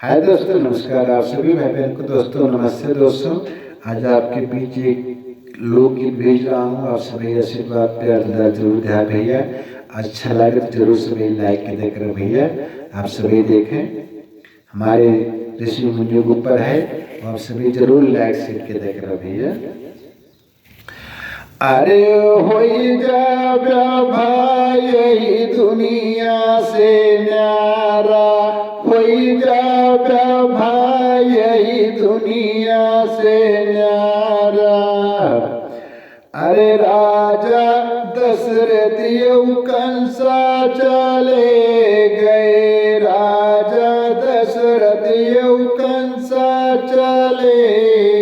हाय दोस्तों, नमस्कार। आप सभी भाई बहन को दोस्तों नमस्ते। दोस्तों आज आपके बीच एक लोकगीत भेज रहा हूँ। आप सभी आशीर्वाद प्यार दुलार जरूर दें भैया। अच्छा लगे तो जरूर सभी लाइक के देकर भैया आप सभी देखें। हमारे ऋषि मुनियों के ऊपर है, आप सभी जरूर लाइक शेयर के देकर भैया। अरे होई जा भाई दुनिया से न्यारा, होई जा भाई दुनिया से न्यारा। अरे राजा दशरथ कंसा चले गए, राजा दशरथ कंसा चले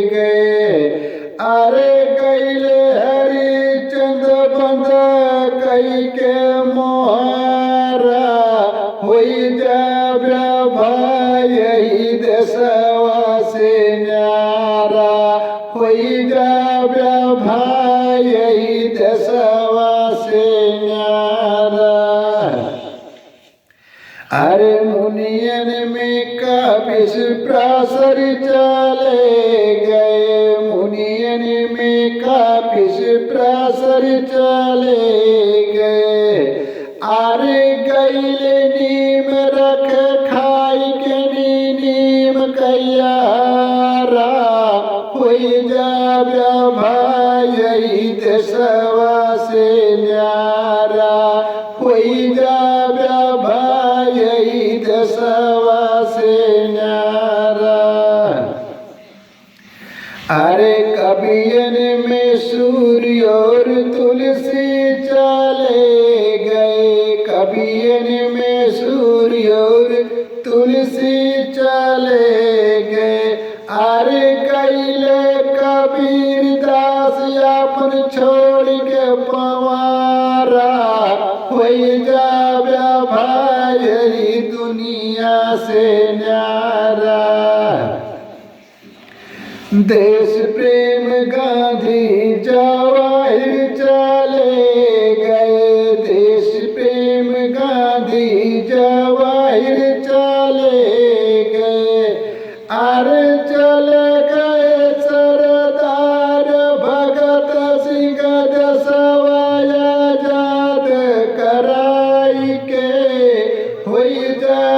गए। अरे गैले कई के मोहरा, होई जा भाई देशवा से न्यारा, होई जा भाई देशवा से न्यारा। अरे मुनियन में काबिस प्रासर चले गए, मुनियन में काबिस प्रासर चले गए। अरे गैले नीम रख खाई के नीम कैयारा, होई जा भाई देशवा से न्यारा, होई जा भाई देशवा से न्यारा। अरे कबियन में सूर्य और तुलसी चले गए, कबियन में सूर्य और तुलसी चले गए। अरे कैले कबीर दास अपन छोड़ के पवारा, होई जा भाई दुनिया से न्यारा। देश प्रेम गांधी जवाहिर चले गए, देश प्रेम गांधी जवाहिर चले गए। अरे चले गए सरदार भगत सिंह देशवा आजाद कराई के, होई जा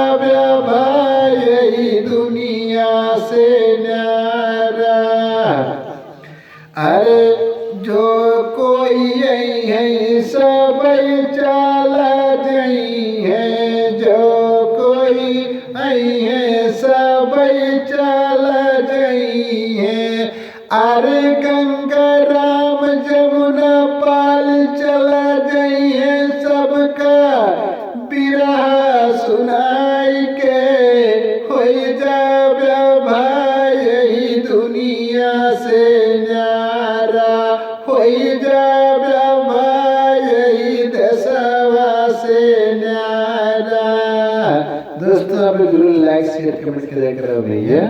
भाई दुनिया से न्यारा। अरे जो कोई है सब चला जई है, जो कोई है सब चला जई है। अरे गंगा राम जमुना पाल चला जई है, सबका बिरहा सुनाई के, होई जा भाई दुनिया से न्यारा, होई जा भाई देशवा से न्यारा। दोस्तों आप जरूर लाइक शेयर कमेंट कर भैया।